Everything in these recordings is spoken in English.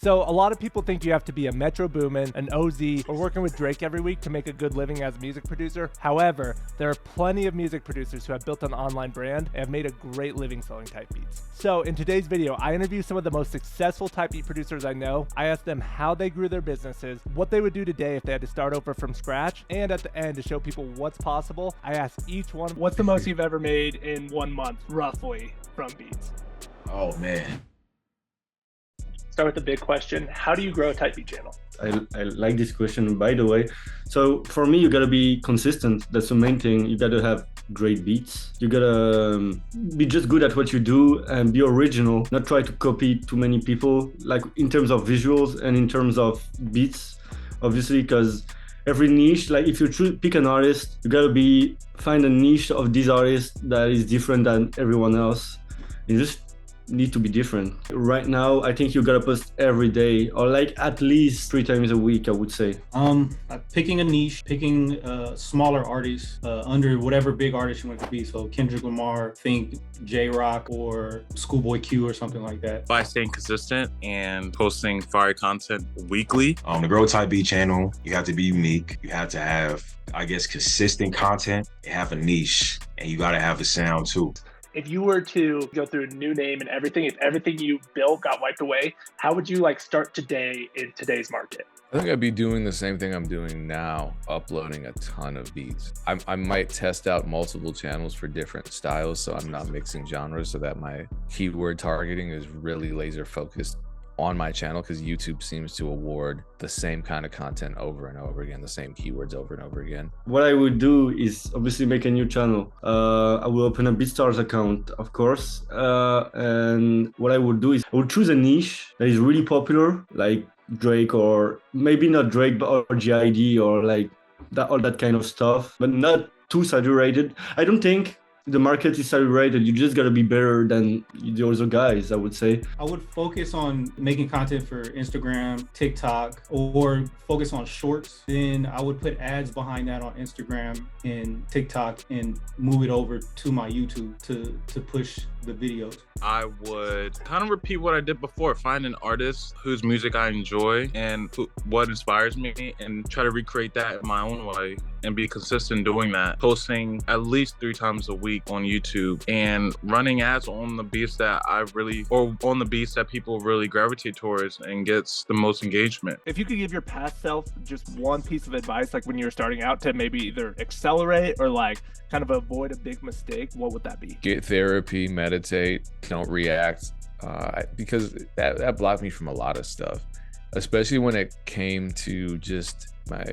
So a lot of people think you have to be a Metro Boomin, an OZ, or working with Drake every week to make a good living as a music producer. However, there are plenty of music producers who have built an online brand and have made a great living selling type beats. So in today's video, I interview some of the most successful type beat producers I know. I asked them how they grew their businesses, what they would do today if they had to start over from scratch, and at the end, to show people what's possible, I asked each one, what's the most you've ever made in 1 month, roughly, from beats? Oh man. Start with the big question. How do you grow a type beat channel? I like this question, by the way. So for me, you gotta be consistent. That's the main thing. You gotta have great beats. You gotta be just good at what you do and be original, not try to copy too many people, like in terms of visuals and in terms of beats, obviously, because every niche, like if you pick an artist, you gotta find a niche of this artist that is different than everyone else. You just need to be different. Right now, I think you gotta post every day, or like at least 3 times a week, I would say. Picking a niche, picking smaller artists under whatever big artist you want to be. So Kendrick Lamar, think J-Rock or Schoolboy Q or something like that. By staying consistent and posting fire content weekly. To grow a type beat channel, you have to be unique. You have to have, I guess, consistent content. You have a niche, and you gotta have a sound too. If you were to go through a new name and everything, if everything you built got wiped away, how would you like start today in today's market? I think I'd be doing the same thing I'm doing now, uploading a ton of beats. I might test out multiple channels for different styles, so I'm not mixing genres, so that my keyword targeting is really laser focused on my channel, because YouTube seems to award the same kind of content over and over again, the same keywords over and over again. What I would do is obviously make a new channel. I will open a BeatStars account, of course. And what I would do is I would choose a niche that is really popular, like Drake, or maybe not Drake, but or GID, or like that, all that kind of stuff, but not too saturated. I don't think the market is saturated. You just gotta be better than the other guys, I would say. I would focus on making content for Instagram, TikTok, or focus on shorts. Then I would put ads behind that on Instagram and TikTok and move it over to my YouTube to push the videos. I would kind of repeat what I did before, find an artist whose music I enjoy and what inspires me, and try to recreate that in my own way and be consistent doing that. Posting at least 3 times a week on YouTube and running ads on the beats that on the beats that people really gravitate towards and gets the most engagement. If you could give your past self just one piece of advice, like when you were starting out, to maybe either accelerate or like kind of avoid a big mistake, what would that be? Get therapy, meditate, don't react, because that blocked me from a lot of stuff, especially when it came to just my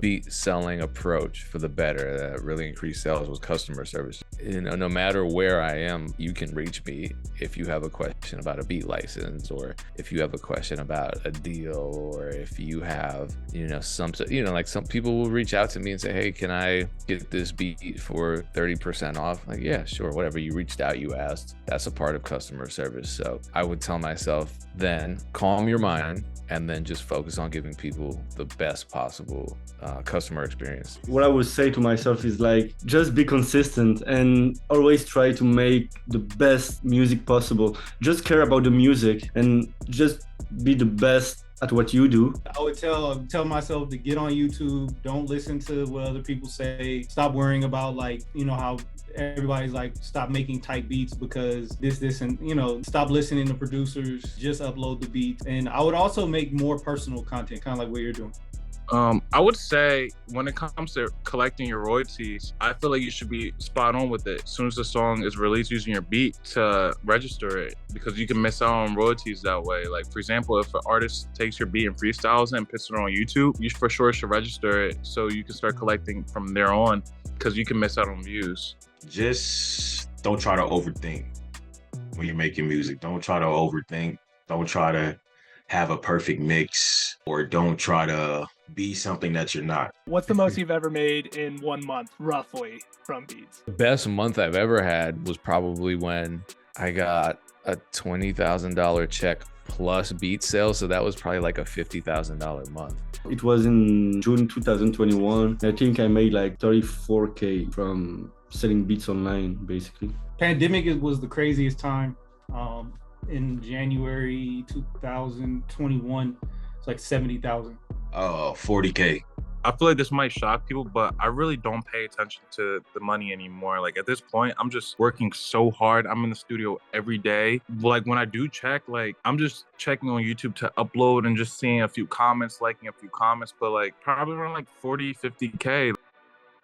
beat selling approach for the better. That really increased sales was customer service. You know, no matter where I am, you can reach me if you have a question about a beat license, or if you have a question about a deal, or if you have, like some people will reach out to me and say, hey, can I get this beat for 30% off? Like, yeah, sure, whatever. You reached out, you asked. That's a part of customer service. So I would tell myself then, calm your mind, and then just focus on giving people the best possible customer experience. What I would say to myself is like, just be consistent and always try to make the best music possible. Just care about the music and just be the best at what you do. I would tell myself to get on YouTube, don't listen to what other people say, stop worrying about how everybody's like, stop making type beats because this, and stop listening to producers, just upload the beats. And I would also make more personal content, kind of like what you're doing. I would say when it comes to collecting your royalties, I feel like you should be spot on with it as soon as the song is released using your beat to register it, because you can miss out on royalties that way. Like, for example, if an artist takes your beat and freestyles it and puts it on YouTube, you for sure should register it so you can start collecting from there on, because you can miss out on views. Just don't try to overthink when you're making music. Don't try to overthink. Don't try to have a perfect mix, or don't try to be something that you're not. What's the most you've ever made in 1 month, roughly, from beats? The best month I've ever had was probably when I got a $20,000 check plus beat sales. So that was probably like a $50,000 month. It was in June 2021. I think I made like 34K from selling beats online, basically. Pandemic was the craziest time. in January 2021, it's like 70,000. 40K. I feel like this might shock people, but I really don't pay attention to the money anymore. Like at this point, I'm just working so hard. I'm in the studio every day. Like when I do check, like I'm just checking on YouTube to upload and just seeing a few comments, liking a few comments, but like probably around like 40, 50K.